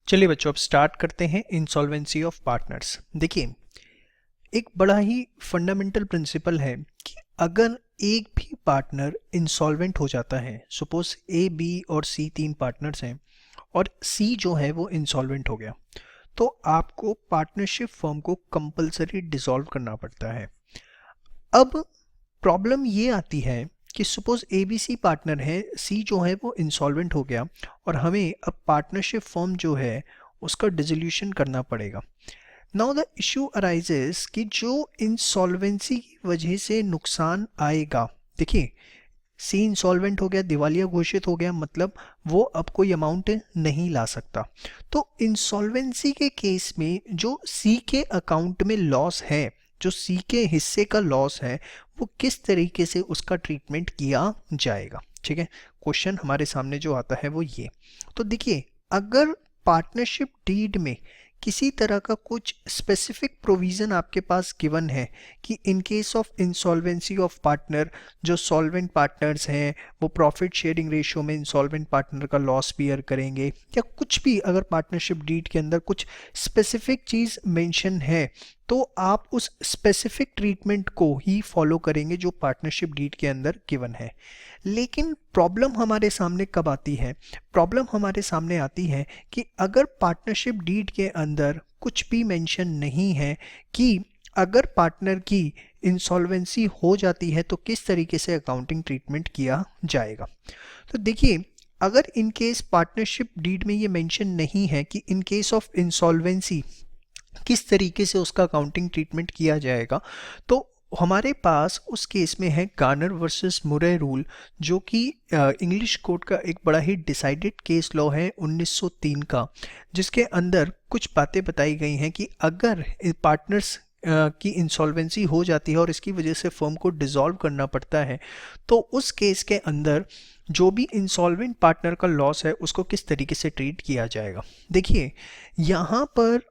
चलिए बच्चों, अब स्टार्ट करते हैं इंसॉल्वेंसी ऑफ पार्टनर्स। देखिए, एक बड़ा ही फंडामेंटल प्रिंसिपल है कि अगर एक भी पार्टनर इंसॉल्वेंट हो जाता है, सपोज ए बी और सी तीन पार्टनर्स हैं और सी जो है वो इंसॉल्वेंट हो गया, तो आपको पार्टनरशिप फर्म को कंपलसरी डिसॉल्व करना पड़ता है। अब प्रॉब्लम ये आती है कि suppose A B C partner है, सी जो है वो इंसॉल्वेंट हो गया और हमें अब पार्टनरशिप फर्म जो है उसका डिसोल्यूशन करना पड़ेगा। नाउ द इशू अराइजेस कि जो इंसॉल्वेंसी की वजह से नुकसान आएगा, देखिए सी इंसॉल्वेंट हो गया, दिवालिया घोषित हो गया, मतलब वो अब कोई अमाउंट नहीं ला सकता। तो इंसॉल्वेंसी के केस में जो सी के अकाउंट में लॉस है, जो सी के हिस्से का लॉस है, वो किस तरीके से उसका ट्रीटमेंट किया जाएगा। ठीक है, क्वेश्चन हमारे सामने जो आता है वो ये। तो देखिए, अगर पार्टनरशिप डीड में किसी तरह का कुछ स्पेसिफिक प्रोविज़न आपके पास गिवन है कि in case of insolvency of partner, जो सॉल्वेंट पार्टनर्स हैं वो प्रॉफिट शेयरिंग रेशियो में इंसॉल्वेंट पार्टनर का लॉस बियर करेंगे, या कुछ भी अगर पार्टनरशिप डीड के अंदर कुछ स्पेसिफिक चीज़ मेंशन है, तो आप उस स्पेसिफिक ट्रीटमेंट को ही फॉलो करेंगे जो पार्टनरशिप डीड के अंदर गिवन है। लेकिन प्रॉब्लम हमारे सामने कब आती है? प्रॉब्लम हमारे सामने आती है कि अगर पार्टनरशिप डीड के अंदर कुछ भी मेंशन नहीं है कि अगर पार्टनर की इंसॉल्वेंसी हो जाती है तो किस तरीके से अकाउंटिंग ट्रीटमेंट किया जाएगा। तो देखिए, अगर इन केस पार्टनरशिप डीड में ये मेंशन नहीं है कि इन केस ऑफ इंसॉल्वेंसी किस तरीके से उसका अकाउंटिंग ट्रीटमेंट किया जाएगा, तो हमारे पास उस केस में है गार्नर वर्सेस मुरे रूल, जो कि इंग्लिश कोर्ट का एक बड़ा ही डिसाइडेड केस लॉ है 1903 का, जिसके अंदर कुछ बातें बताई गई हैं कि अगर पार्टनर्स की इंसॉल्वेंसी हो जाती है और इसकी वजह से फर्म को डिसॉल्व करना पड़ता है, तो उस केस के अंदर जो भी इंसॉल्वेंट पार्टनर का लॉस है उसको किस तरीके से ट्रीट किया जाएगा। देखिए, यहाँ पर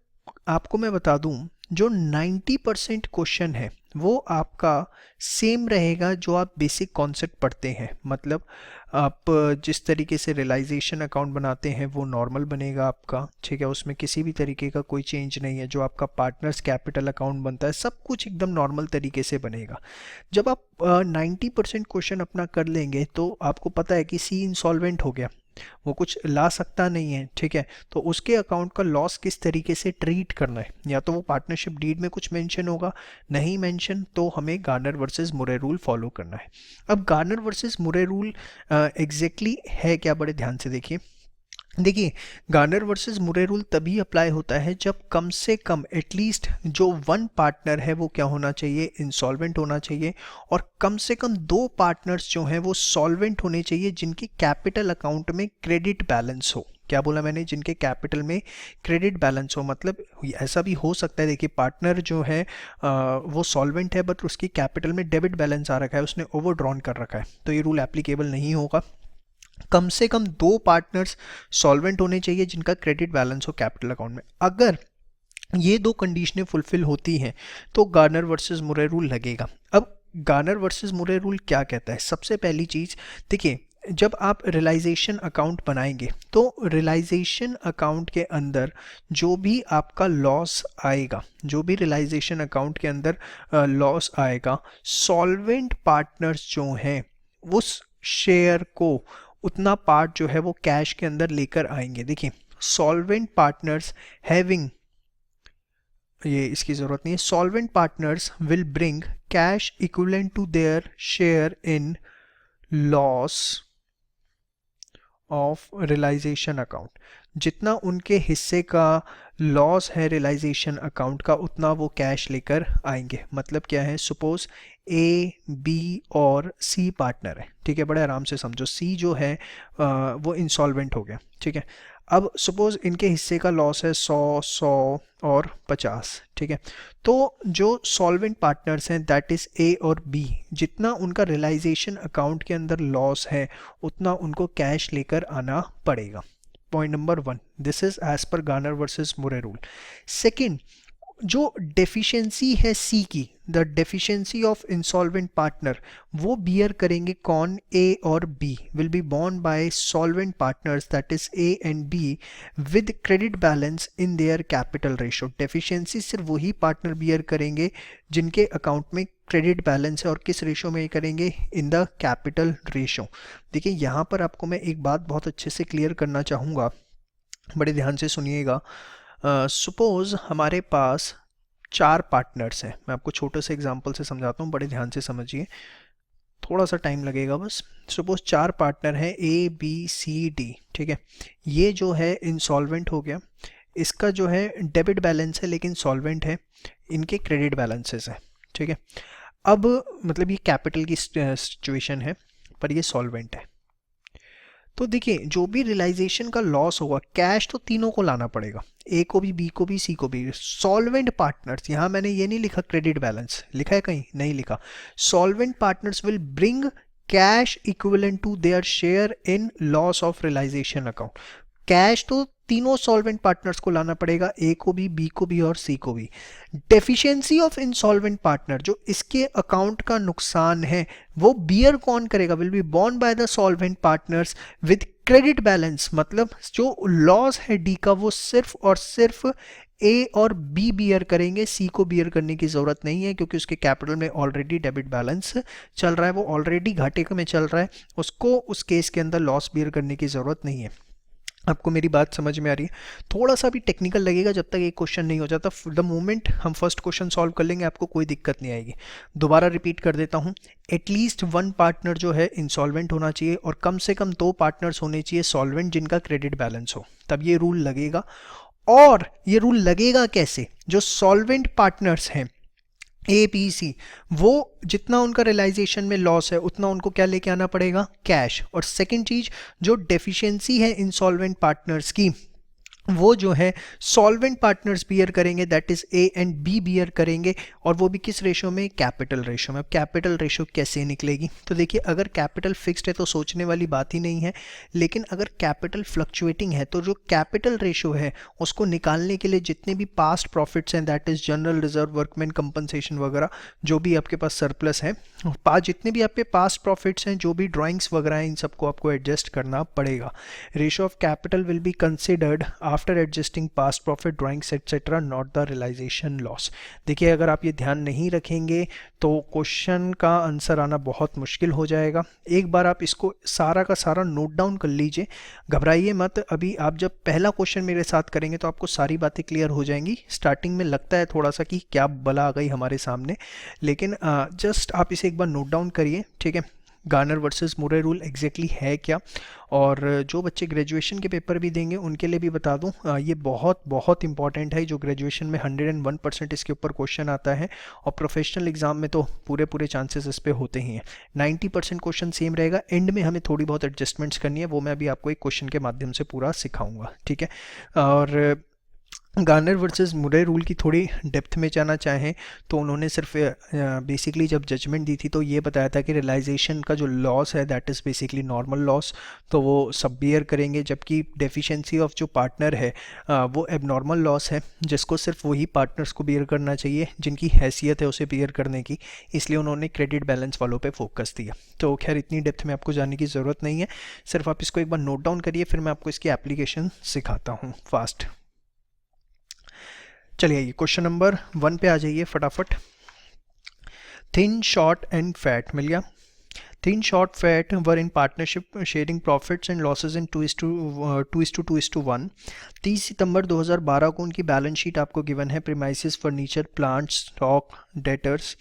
आपको मैं बता दूं, जो 90% क्वेश्चन है वो आपका सेम रहेगा जो आप बेसिक कॉन्सेप्ट पढ़ते हैं। मतलब आप जिस तरीके से रियलाइजेशन अकाउंट बनाते हैं वो नॉर्मल बनेगा आपका, ठीक है, उसमें किसी भी तरीके का कोई चेंज नहीं है। जो आपका पार्टनर्स कैपिटल अकाउंट बनता है सब कुछ एकदम नॉर्मल तरीके से बनेगा। जब आप 90% क्वेश्चन अपना कर लेंगे तो आपको पता है कि सी इंसॉल्वेंट हो गया, वो कुछ ला सकता नहीं है, ठीक है, तो उसके अकाउंट का लॉस किस तरीके से ट्रीट करना है, या तो वो पार्टनरशिप डीड में कुछ मेंशन होगा, नहीं मेंशन तो हमें Garner versus Murray rule follow करना है। अब Garner versus Murray rule exactly है क्या, बड़े ध्यान से देखिए। देखिए, गार्नर वर्सेस मुरे रूल तभी अप्लाई होता है जब कम से कम एटलीस्ट जो वन पार्टनर है वो क्या होना चाहिए, इंसॉल्वेंट होना चाहिए, और कम से कम दो पार्टनर्स जो हैं वो सॉल्वेंट होने चाहिए जिनकी कैपिटल अकाउंट में क्रेडिट बैलेंस हो। क्या बोला मैंने? जिनके कैपिटल में क्रेडिट बैलेंस हो। मतलब ऐसा भी हो सकता है, देखिए पार्टनर जो है वो सॉल्वेंट है बट उसकी कैपिटल में डेबिट बैलेंस आ रखा है, उसने ओवर ड्रॉन कर रखा है, तो ये रूल एप्लीकेबल नहीं होगा। कम से कम दो पार्टनर्स सॉल्वेंट होने चाहिए जिनका क्रेडिट बैलेंस हो कैपिटल अकाउंट में। अगर ये दो कंडीशनें फुलफिल होती हैं तो गार्नर वर्सेस मुरे रूल लगेगा। अब गार्नर वर्सेस मुरे रूल क्या कहता है? सबसे पहली चीज़ देखिए, जब आप रियलाइजेशन अकाउंट बनाएंगे तो रियलाइजेशन अकाउंट के अंदर जो भी आपका लॉस आएगा, जो भी रियलाइजेशन अकाउंट के अंदर लॉस आएगा, सॉल्वेंट पार्टनर्स जो हैं उस शेयर को उतना पार्ट जो है वो कैश के अंदर लेकर आएंगे। देखिए, सॉल्वेंट पार्टनर्स हैविंग, ये इसकी ज़रूरत नहीं है, solvent partners will bring cash equivalent to their share in loss of realisation account. जितना उनके हिस्से का लॉस है रियलाइजेशन अकाउंट का, उतना वो कैश लेकर आएंगे। मतलब क्या है? सपोज ए बी और सी पार्टनर है, ठीक है, बड़े आराम से समझो। सी जो है वो इंसॉल्वेंट हो गया, ठीक है। अब सपोज इनके हिस्से का लॉस है 100 और 50, ठीक है। तो जो सॉल्वेंट पार्टनर्स हैं दैट इज़ ए और बी, जितना उनका रियलाइजेशन अकाउंट के अंदर लॉस है उतना उनको कैश लेकर आना पड़ेगा। Point number 1, this is as per Garner versus Murray rule. Second, जो डेफिशिएंसी है सी की, the deficiency of insolvent partner, वो बियर करेंगे कौन, ए और B, will be borne by solvent partners that is A and B with credit balance in their capital ratio. Deficiency सिर्फ वही partner beer करेंगे जिनके अकाउंट में क्रेडिट बैलेंस है, और किस रेशो में करेंगे, इन द कैपिटल रेशो। देखिए यहाँ पर आपको मैं एक बात बहुत अच्छे से क्लियर करना चाहूँगा, बड़े ध्यान से सुनिएगा। सपोज हमारे पास 4 पार्टनर्स हैं, मैं आपको छोटे से एग्जांपल से समझाता हूँ, बड़े ध्यान से समझिए, थोड़ा सा टाइम लगेगा बस। सपोज 4 पार्टनर हैं ए बी सी डी, ठीक है। ये जो है इंसॉल्वेंट हो गया, इसका जो है डेबिट बैलेंस है लेकिन सॉल्वेंट है, इनके क्रेडिट बैलेंसेस है, ठीक है। अब मतलब ये कैपिटल की सिचुएशन है पर ये सॉल्वेंट है। तो देखिए जो भी रियलाइजेशन का लॉस होगा, कैश तो तीनों को लाना पड़ेगा, ए को भी, बी को भी, सी को भी। सॉल्वेंट पार्टनर्स, यहाँ मैंने ये नहीं लिखा क्रेडिट बैलेंस, लिखा है कहीं, नहीं लिखा। Solvent partners will bring cash equivalent to their share in loss of realisation account. Cash तो तीनों सॉल्वेंट पार्टनर्स को लाना पड़ेगा, ए को भी, बी को भी और सी को भी। डेफिशिएंसी ऑफ इंसॉल्वेंट पार्टनर, जो इसके अकाउंट का नुकसान है वो बियर कौन करेगा, will be borne by the solvent partners with credit balance. मतलब जो लॉस है डी का वो सिर्फ और सिर्फ ए और बी बियर करेंगे, सी को बियर करने की जरूरत नहीं है क्योंकि उसके कैपिटल में ऑलरेडी डेबिट बैलेंस चल रहा है, वो ऑलरेडी घाटे में चल रहा है, उसको उस केस के अंदर लॉस बियर करने की जरूरत नहीं है। आपको मेरी बात समझ में आ रही है? थोड़ा सा भी टेक्निकल लगेगा जब तक एक क्वेश्चन नहीं हो जाता, द मोमेंट हम फर्स्ट क्वेश्चन सॉल्व कर लेंगे आपको कोई दिक्कत नहीं आएगी। दोबारा रिपीट कर देता हूँ, एटलीस्ट 1 पार्टनर जो है इंसॉल्वेंट होना चाहिए और कम से कम 2 पार्टनर्स होने चाहिए सॉल्वेंट जिनका क्रेडिट बैलेंस हो, तब ये रूल लगेगा। और ये रूल लगेगा कैसे, जो सॉल्वेंट पार्टनर्स हैं ए बी सी, वो जितना उनका रियलाइजेशन में लॉस है उतना उनको क्या लेके आना पड़ेगा, कैश। और सेकंड चीज, जो डेफिशिएंसी है इंसॉल्वेंट पार्टनर्स की, वो जो है सॉल्वेंट पार्टनर्स बियर करेंगे, that is A and B bear करेंगे, और वो भी किस रेशो में, कैपिटल रेशो में। अब कैपिटल रेशो कैसे निकलेगी, तो देखिए अगर कैपिटल फिक्स्ड है तो सोचने वाली बात ही नहीं है, लेकिन अगर कैपिटल फ्लक्चुएटिंग है तो जो कैपिटल रेशो है उसको निकालने के लिए जितने भी पास्ट प्रॉफिट्स हैं, that is general reserve, workman compensation वगैरह, जो भी आपके पास सरप्लस है, जितने भी आपके पास्ट प्रॉफिट्स हैं, जो भी ड्राइंग्स वगैरह हैं, इन सबको आपको एडजस्ट करना पड़ेगा। Ratio of capital will be considered after adjusting past profit, drawings etcetera, not the realisation loss. देखिए अगर आप ये ध्यान नहीं रखेंगे तो क्वेश्चन का आंसर आना बहुत मुश्किल हो जाएगा। एक बार आप इसको सारा का सारा नोट डाउन कर लीजिए, घबराइए मत। अभी आप जब पहला क्वेश्चन मेरे साथ करेंगे तो आपको सारी बातें क्लियर हो जाएंगी। स्टार्टिंग में लगता है थोड़ा सा कि क्या बला आ गई हमारे सामने, लेकिन जस्ट आप इसे एक बार नोट डाउन करिए, ठीक है। Garner versus Murray rule exactly है क्या, और जो बच्चे ग्रेजुएशन के पेपर भी देंगे उनके लिए भी बता दूं, ये बहुत बहुत इंपॉर्टेंट है। जो ग्रेजुएशन में 101% इसके ऊपर क्वेश्चन आता है, और प्रोफेशनल एग्जाम में तो पूरे पूरे चांसेस इस पे होते ही हैं। 90% क्वेश्चन सेम रहेगा, एंड में हमें थोड़ी बहुत एडजस्टमेंट्स करनी है, वो मैं अभी आपको एक क्वेश्चन के माध्यम से पूरा सिखाऊंगा, ठीक है। और गार्नर वर्सेस मुरे रूल की थोड़ी डेप्थ में जाना चाहें तो उन्होंने सिर्फ बेसिकली जब जजमेंट दी थी तो ये बताया था कि रियलाइजेशन का जो लॉस है that is basically normal loss, तो वो सब बियर करेंगे, जबकि डेफिशिएंसी ऑफ जो पार्टनर है वो एबनॉर्मल लॉस है जिसको सिर्फ वही पार्टनर्स को बियर करना चाहिए जिनकी हैसियत है उसे बियर करने की, इसलिए उन्होंने क्रेडिट बैलेंस वालों पर फोकस दिया। तो खैर इतनी डेप्थ में आपको जाने की ज़रूरत नहीं है, सिर्फ आप इसको एक बार नोट डाउन करिए, फिर मैं आपको इसकी एप्लीकेशन सिखाता हूँ फास्ट। चलिए ये क्वेश्चन नंबर 1 पे आ जाइए फटाफट। थिन शॉर्ट एंड फैट मिल गया। Thin short fat were in partnership sharing profits and losses in 2:1। 30 सितंबर 2012 को उनकी बैलेंस शीट आपको गिवन है। Premises furniture, plant, stock, debtors,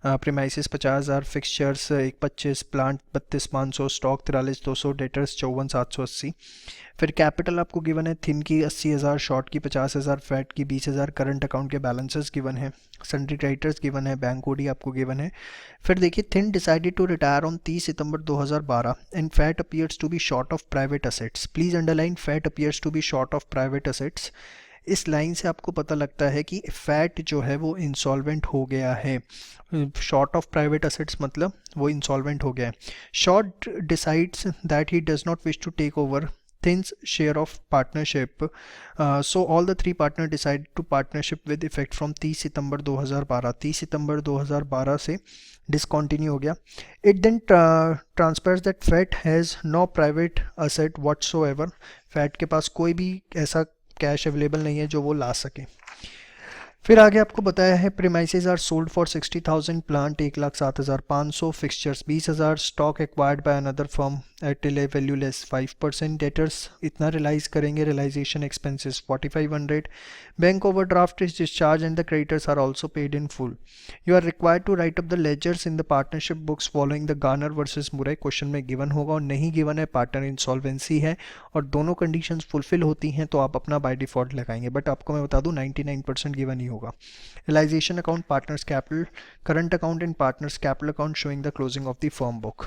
premises 50,000, fixtures 125, plant 32,500, stock 43,200, debtors 54,780। फिर कैपिटल आपको गिवन है, थिन की 80,000, शॉर्ट की 50,000, फैट की 20,000, करंट अकाउंट के बैलेंसेस गिवन है, सन्ड्री क्रेडिटर्स गिवन है, बैंक ओडी आपको गिवन है। फिर देखिए Thin decided to retire on 30 सितंबर 2012 and Fat appears to be short of private assets. Please underline Fat appears to be short of private assets. इस line से आपको पता लगता है कि फैट जो है वो इंसॉल्वेंट हो गया है। शॉर्ट ऑफ प्राइवेट असेट्स मतलब वो इंसॉल्वेंट हो गया है। Short decides that he does not wish to take over Thin's share of partnership. So all the three partner decided to partnership with effect from 30 सितंबर 2012. 30 सितंबर 2012 से डिसकंटिन्यू हो गया. It then transpires that FAT has no private asset whatsoever. FAT के पास कोई भी ऐसा cash available नहीं है जो वो ला सके. फिर आगे आपको बताया है premises are sold for 60,000, plant 1,07,500, fixtures 20,000, stock acquired by another firm at a value less 5%, debtors इतना रिलाइज करेंगे, realisation expenses 4,500, bank overdraft is discharge and the creditors are also paid in full. You are required to write up the ledgers in the partnership books following the Garner versus Murray. Question में given होगा और नहीं given है, partner insolvency है और दोनों conditions fulfil होती हैं तो आप अपना बाय डिफॉल्ट लगाएंगे. बट आपको मैं बता दूं 99% गिवन ही होगा. Realisation account, partners capital, current account and partners capital account showing the closing of the firm book.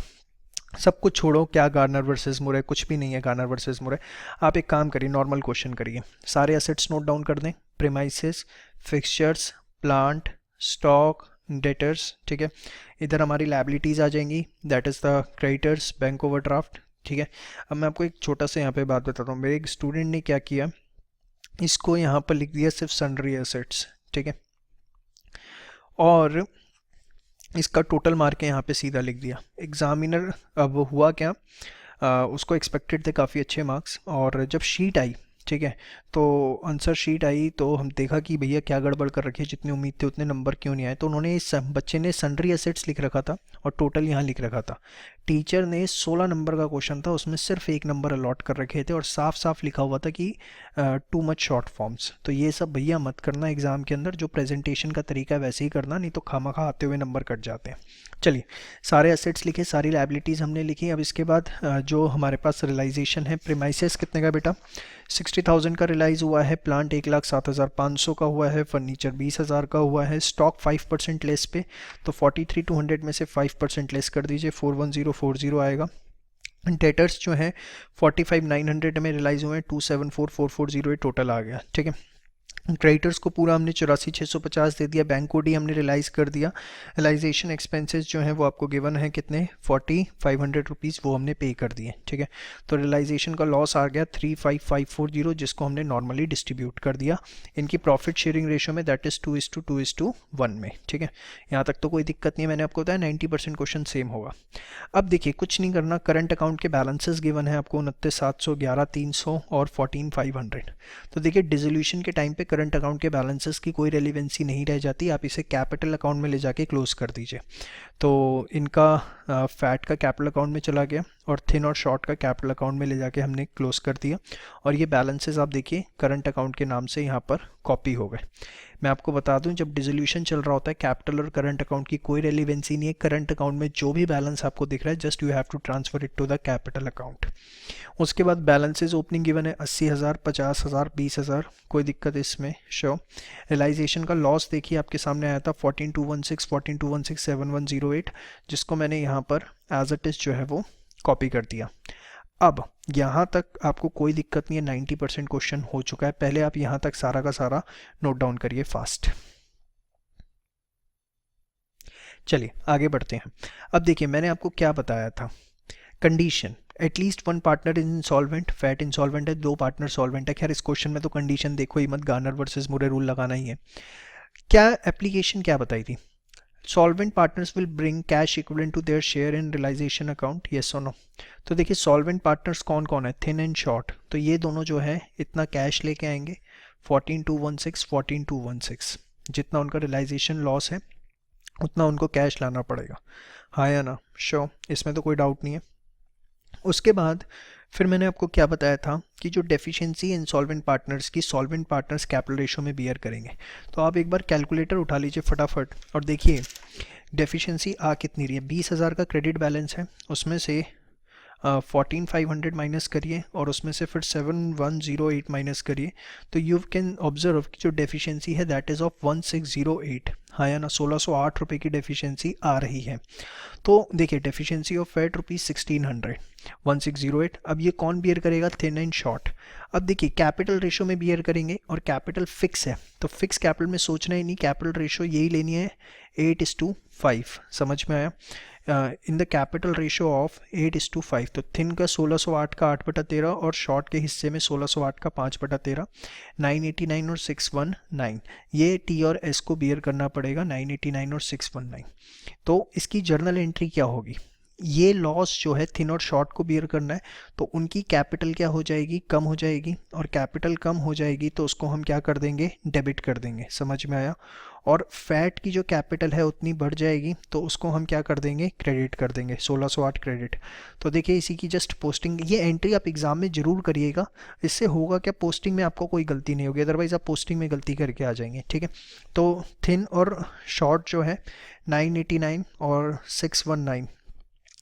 सब कुछ छोड़ो, क्या गार्नर वर्सेस मुरे, कुछ भी नहीं है गार्नर वर्सेस मुरे. आप एक काम करिए, नॉर्मल क्वेश्चन करिए, सारे एसेट्स नोट डाउन कर दें. Premises, fixtures, plant, stock, debtors. ठीक है, इधर हमारी लायबिलिटीज आ जाएंगी, that is the creditors, bank overdraft. ठीक है, अब मैं आपको एक छोटा सा यहाँ पे बात बताता हूँ. मेरे एक स्टूडेंट ने क्या किया, इसको यहाँ पर लिख दिया सिर्फ सन्ड्री एसेट्स. ठीक है, और इसका टोटल मार्क यहाँ पे सीधा लिख दिया. एग्जामिनर अब हुआ क्या, उसको एक्सपेक्टेड थे काफ़ी अच्छे मार्क्स, और जब शीट आई, ठीक है, तो आंसर शीट आई तो हम देखा कि भैया क्या गड़बड़ कर रखी है, जितनी उम्मीद थी उतने नंबर क्यों नहीं आए. तो उन्होंने इस बच्चे ने सन्ड्री एसेट्स लिख रखा था और टोटल यहाँ लिख रखा था. टीचर ने 16 नंबर का क्वेश्चन था, उसमें सिर्फ एक नंबर अलॉट कर रखे थे और साफ साफ लिखा हुआ था कि टू मच शॉर्ट फॉर्म्स. तो ये सब भैया मत करना एग्जाम के अंदर, जो प्रेजेंटेशन का तरीका है वैसे ही करना, नहीं तो खामखा आते हुए नंबर कट जाते हैं. चलिए, सारे एसेट्स लिखे, सारी लायबिलिटीज़ हमने लिखी. अब इसके बाद जो हमारे पास रियलाइजेशन है, प्रीमाइसेस कितने का बेटा, 60,000 का रियलाइज़ हुआ है, प्लांट 1,07,500 का हुआ है, फर्नीचर 20,000 का हुआ है, स्टॉक 5% लेस पे, तो 43,200 में से 5% लेस कर दीजिए, 41040 आएगा. डेटर्स जो हैं 45,900 में रियलाइज़ हुए हैं, 274,440 टोटल आ गया. ठीक है, क्रेडिटर्स को पूरा हमने 84,650 दे दिया, बैंक को डी हमने रियलाइज़ कर दिया. रियलाइजेशन एक्सपेंसेस जो हैं वो आपको गिवन है कितने, 4,500 रुपीज़, वो हमने पे कर दिए. ठीक है, तो रियलाइजेशन का लॉस आ गया 35,540, जिसको हमने नॉर्मली डिस्ट्रीब्यूट कर दिया. इनकी प्रॉफिट शेयरिंग रेशो में, दैट इज़ 2:2:1 में. ठीक है, यहाँ तक तो कोई दिक्कत नहीं है, मैंने आपको बताया 90% क्वेश्चन सेम होगा. अब देखिए, कुछ नहीं करना, करंट अकाउंट के बैलेंसेस गिवन है आपको 29,700, 11,300 और 14,500. तो देखिए, डिसोल्यूशन के टाइम पे करंट अकाउंट के बैलेंसेस की कोई रेलिवेंसी नहीं रह जाती, आप इसे कैपिटल अकाउंट में ले जाके क्लोज कर दीजिए. तो इनका फैट का कैपिटल अकाउंट में चला गया और थिन और शॉर्ट का कैपिटल अकाउंट में ले जाके हमने क्लोज कर दिया. और ये बैलेंसेस आप देखिए करंट अकाउंट के नाम से यहाँ पर कॉपी हो गए. मैं आपको बता दूं, जब डिसोल्यूशन चल रहा होता है, कैपिटल और करंट अकाउंट की कोई रेलिवेंसी नहीं है. करंट अकाउंट में जो भी बैलेंस आपको दिख रहा है, just you have to transfer it to the capital account. उसके बाद बैलेंसेज ओपनिंग गिवन है 80,000, 50,000, 20,000, कोई दिक्कत इसमें शो. रियलाइजेशन का लॉस देखिए आपके सामने आया था 14,216, 14,216, 7,108, जिसको मैंने यहाँ पर एज इट इज जो है वो कॉपी कर दिया. अब यहाँ तक आपको कोई दिक्कत नहीं है, 90% क्वेश्चन हो चुका है. पहले आप यहाँ तक सारा का सारा नोट डाउन करिए फास्ट. चलिए आगे बढ़ते हैं. अब देखिए, मैंने आपको क्या बताया था, condition at least one partner is insolvent, fat insolvent है, दो पार्टनर सॉल्वेंट है. खैर इस क्वेश्चन में तो कंडीशन देखो ही मत, गार्नर वर्सेस मुरे रूल लगाना ही है. क्या एप्लीकेशन क्या बताई थी, solvent partners will bring cash equivalent to their share in realisation account, yes और नो. तो देखिए, सॉल्वेंट पार्टनर्स कौन कौन है, थिन एंड शॉर्ट. तो ये दोनों जो है इतना कैश लेके आएंगे, 14,216, 14,216, जितना उनका रियलाइजेशन लॉस है उतना उनको कैश लाना पड़ेगा. हाँ या ना, श्योर, इसमें तो कोई डाउट नहीं है. उसके बाद फिर मैंने आपको क्या बताया था कि जो डेफिशिएंसी है इंसॉल्वेंट पार्टनर्स की, सॉल्वेंट पार्टनर्स कैपिटल रेशो में बियर करेंगे. तो आप एक बार कैलकुलेटर उठा लीजिए फटाफट और देखिए डेफिशिएंसी आ कितनी रही है. 20,000 का क्रेडिट बैलेंस है, उसमें से 14,500 माइनस करिए और उसमें से फिर 7,108 माइनस करिए. तो यू कैन ऑब्जर्व कि जो डेफिशिएंसी है दैट इज़ ऑफ 1,608. हाँ या ना, 1,608 रुपये की डेफिशिएंसी आ रही है. तो देखिए, डेफिशिएंसी ऑफ फैट ₹1,600, 1,608. अब ये कौन बियर करेगा, थिन एंड शॉर्ट. अब देखिए, कैपिटल रेशो में बियर करेंगे और कैपिटल फिक्स है, तो फिक्स कैपिटल में सोचना ही नहीं, कैपिटल रेशो यही लेनी है 8:5. समझ में आया. In the capital ratio of 8:5। तो थिन का 1608 का 8/13 और शॉर्ट के हिस्से में 1608 का 5/13, 989 और 619, ये टी और एस को बियर करना पड़ेगा, 989 और 619। तो इसकी जर्नल एंट्री क्या होगी, ये लॉस जो है थिन और शॉर्ट को बियर करना है, तो उनकी कैपिटल क्या हो जाएगी, कम हो जाएगी, और कैपिटल कम हो जाएगी तो उसको हम क्या कर देंगे, डेबिट कर देंगे। समझ में आया। और फैट की जो कैपिटल है उतनी बढ़ जाएगी तो उसको हम क्या कर देंगे, क्रेडिट कर देंगे, 1608 क्रेडिट। तो देखिए इसी की जस्ट पोस्टिंग, ये एंट्री आप एग्जाम में जरूर करिएगा, इससे होगा क्या, पोस्टिंग में आपको कोई गलती नहीं होगी, अदरवाइज आप पोस्टिंग में गलती करके आ जाएंगे। ठीक है, तो थिन और शॉर्ट जो है 989 और 619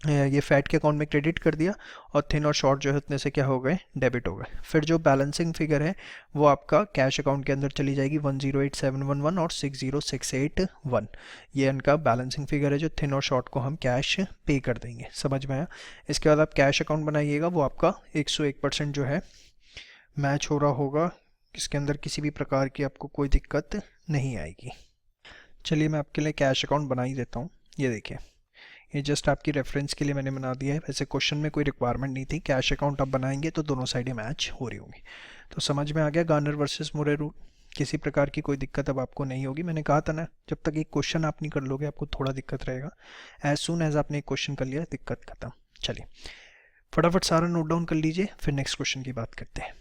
ये फैट के अकाउंट में क्रेडिट कर दिया, और थिन और शॉर्ट जो है उतने से क्या हो गए, डेबिट हो गए। फिर जो बैलेंसिंग फिगर है वो आपका कैश अकाउंट के अंदर चली जाएगी, 108711 और 60681, ये इनका बैलेंसिंग फिगर है जो थिन और शॉर्ट को हम कैश पे कर देंगे। समझ में आया। इसके बाद आप कैश अकाउंट बनाइएगा, वो आपका 101% जो है मैच हो रहा होगा, इसके अंदर किसी भी प्रकार की आपको कोई दिक्कत नहीं आएगी। चलिए मैं आपके लिए कैश अकाउंट बना ही देता हूँ। ये देखिए, ये जस्ट आपकी रेफरेंस के लिए मैंने बना दिया है, वैसे क्वेश्चन में कोई रिक्वायरमेंट नहीं थी। कैश अकाउंट आप बनाएंगे तो दोनों साइडें मैच हो रही होंगी। तो समझ में आ गया गार्नर वर्सेस मुरे रूल, किसी प्रकार की कोई दिक्कत अब आपको नहीं होगी। मैंने कहा था ना, जब तक एक क्वेश्चन आप नहीं कर लोगे आपको थोड़ा दिक्कत रहेगा, एज सुन एज आपने एक क्वेश्चन कर लिया दिक्कत खत्म। चलिए फटाफट सारा नोट डाउन कर लीजिए, फिर नेक्स्ट क्वेश्चन की बात करते हैं।